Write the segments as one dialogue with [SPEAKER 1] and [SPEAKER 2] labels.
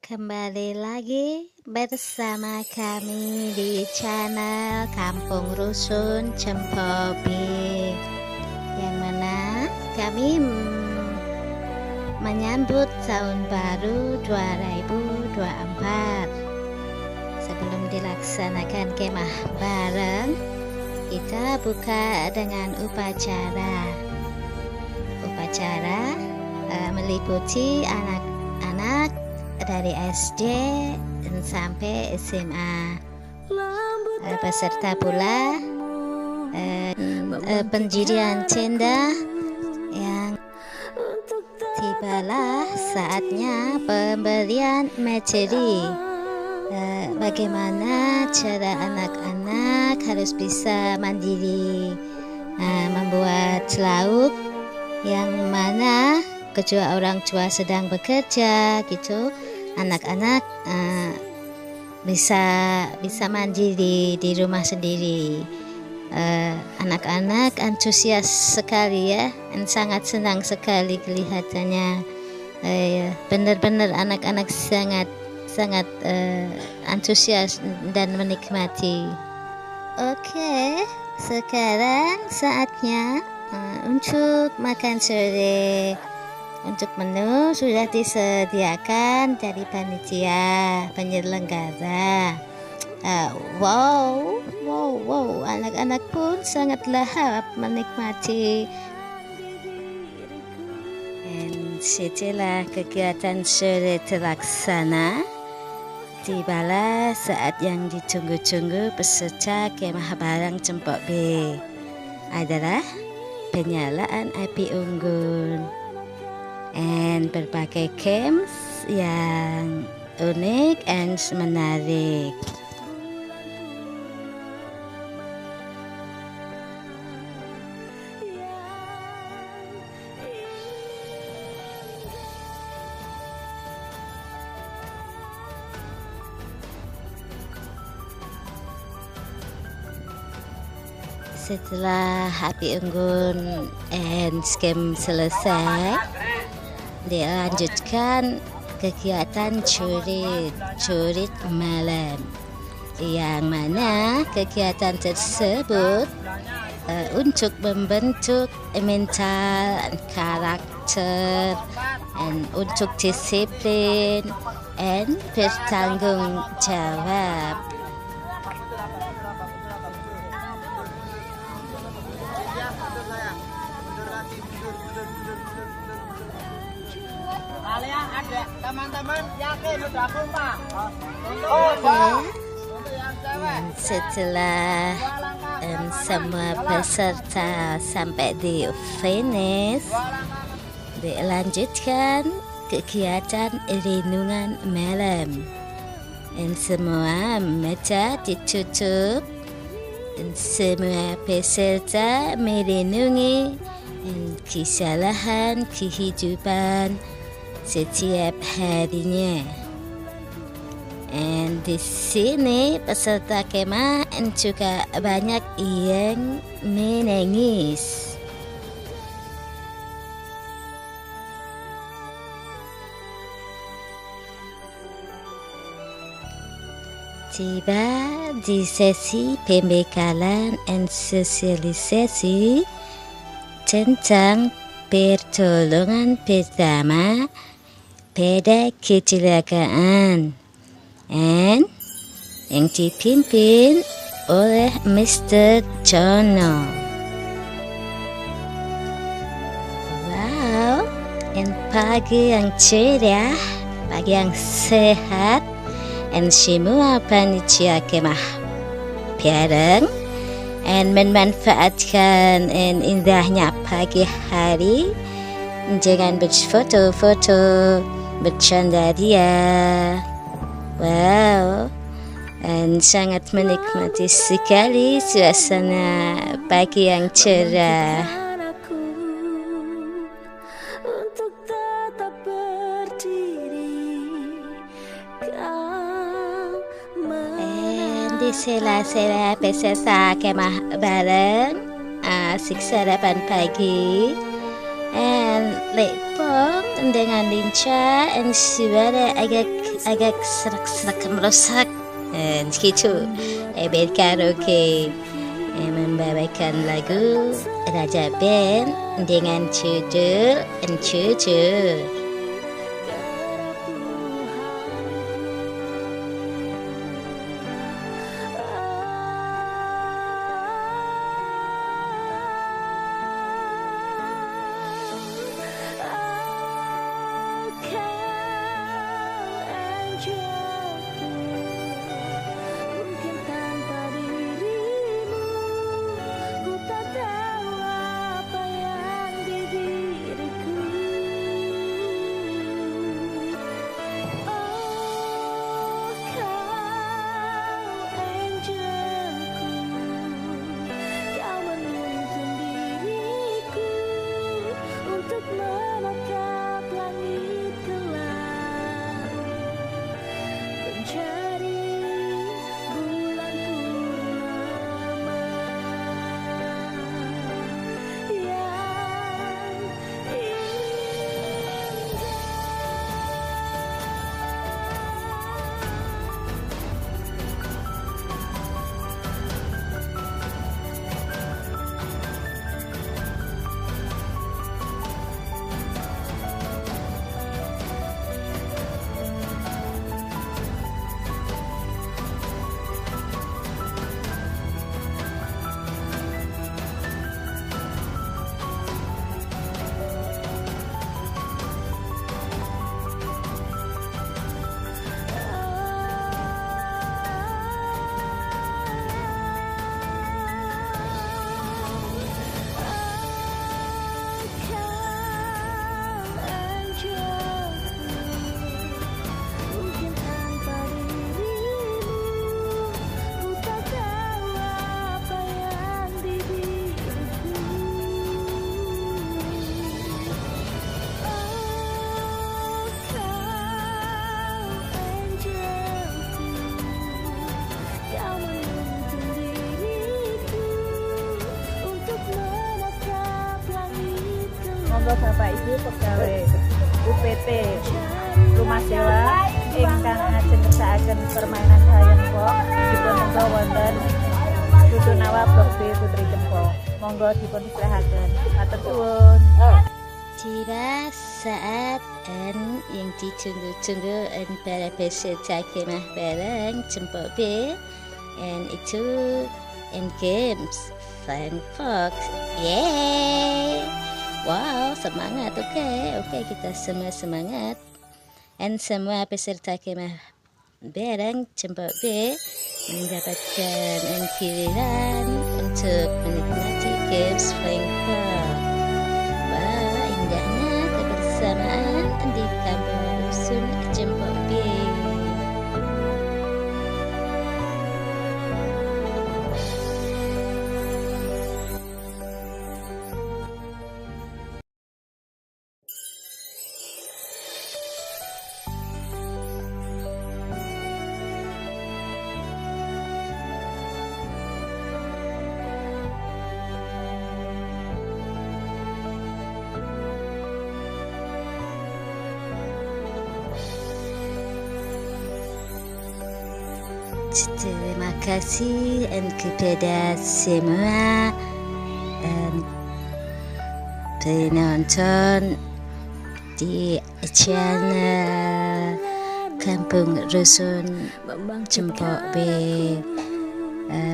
[SPEAKER 1] Kembali lagi bersama kami di channel Kampung Rusun Cempobe, yang mana kami menyambut tahun baru 2024. Sebelum dilaksanakan kemah bareng, kita buka dengan upacara meliputi anak-anak dari SD dan sampai SMA, beserta pula pendirian tenda yang tibalah saatnya pemberian materi, bagaimana cara anak-anak harus bisa mandiri membuat lauk, yang mana kedua orang tua sedang bekerja gitu. Anak-anak bisa mandiri di rumah sendiri. Anak-anak antusias sekali ya, dan sangat senang sekali kelihatannya. Benar-benar anak-anak sangat antusias dan menikmati. Oke, sekarang saatnya untuk makan sore. Untuk menu sudah disediakan dari panitia penyelenggara. Wow, anak-anak pun sangat lahap menikmati. Dan setelah kegiatan sore terlaksana, tibalah saat yang ditunggu-tunggu peserta kemah bareng Cempobe, adalah penyalaan api unggun dan berbagai games yang unik dan menarik. Setelah api unggun and game selesai, dilanjutkan kegiatan curit malam, yang mana kegiatan tersebut untuk membentuk mental, karakter, dan untuk disiplin dan bertanggung jawab.
[SPEAKER 2] Teman-teman yakin udah kompak.
[SPEAKER 1] Setelah semua peserta sampai di finish, dilanjutkan kegiatan renungan malam, dan semua mata ditutup dan semua peserta merenungi kesalahan kehidupan setiap harinya. Dan di sini peserta kemah juga banyak yang menangis. Tiba di sesi pembekalan dan sosialisasi tentang pertolongan pertama pada kecelakaan, dan yang dipimpin oleh Mr. Jono. Wow, dan pagi yang cerah, pagi yang sehat, dan semua panitia kemah bareng dan memanfaatkan indahnya pagi hari dengan berfoto-foto, bercanda dia. Wow, dan sangat menikmati sekali suasana pagi yang cerah. Di sela-sela peserta kemah bareng asik sarapan pagi, and lepong dengan lincah dan suara agak serak-serak merosak gitu. Band karaoke membawakan lagu Raja Band dengan judul Jujur.
[SPEAKER 3] Monggo Bapak Ibu pegawai UPT Rumah Sewa ingkang ajeng ngersakaken permainan Hayam Pop dipun engga wonten Rusunawa Blok B Putri Cempok. Monggo dipun istirahaken. Matur suwun.
[SPEAKER 1] Tiba saat yang ditunggu-tunggu para peserta kemah bareng Cempok B, dan itu games Flying Fox. Yeay! Wow, semangat. Oke, kita semua semangat. Dan semua peserta kemah bareng Cempok B mendapatkan giliran untuk menikmati games Flying Fox. Wow, indahnya kebersamaan di kampung rusun Cempok B. Terima kasih kepada semua penonton di channel Kampung Rusun Cempok B.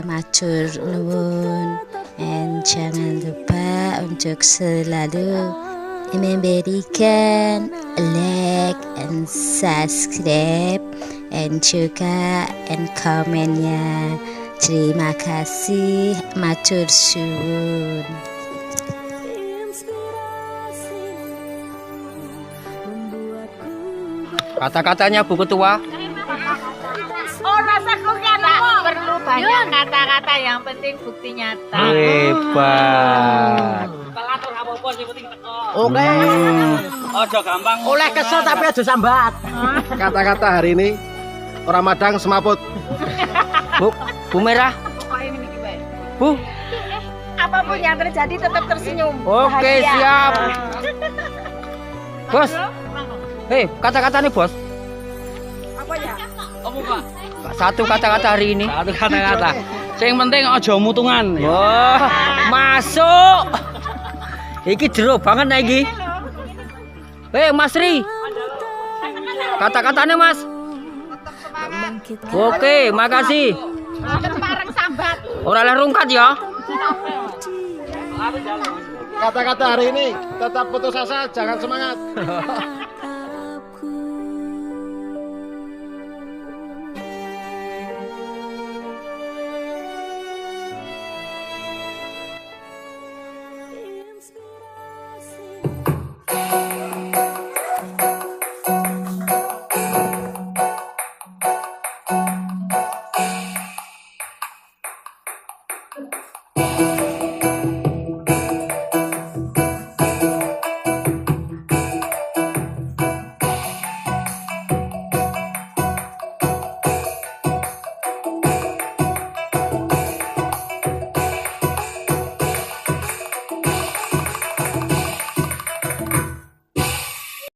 [SPEAKER 1] Matur nuwun, dan jangan lupa untuk selalu memberikan like and subscribe dan juga komennya. Terima kasih, matur suwun.
[SPEAKER 2] Kata-katanya Bu Ketua.
[SPEAKER 3] Oh, rasa perlu banyak kata-kata, yang penting bukti nyata.
[SPEAKER 2] Hebat.
[SPEAKER 4] Oke.
[SPEAKER 2] Ojo gampang.
[SPEAKER 4] Oleh kesel tapi aja sambat. Kata-kata hari ini orang Madang semaput.
[SPEAKER 2] Bu Merah. Bu.
[SPEAKER 3] Apapun yang terjadi tetap tersenyum.
[SPEAKER 2] Oke,
[SPEAKER 3] Bahagia.
[SPEAKER 2] siap. Bos. Kata-katanya bos.
[SPEAKER 3] Apa ya?
[SPEAKER 2] Satu kata-kata hari ini.
[SPEAKER 5] Satu kata-kata. Yang penting aja mutungan.
[SPEAKER 2] Wah, masuk. Iki jero banget nih iki. Mas Ri. Kata-katanya Mas. Oke, makasih. Ora leh rungkat ya.
[SPEAKER 4] Kata-kata hari ini tetap putus asa, jangan semangat.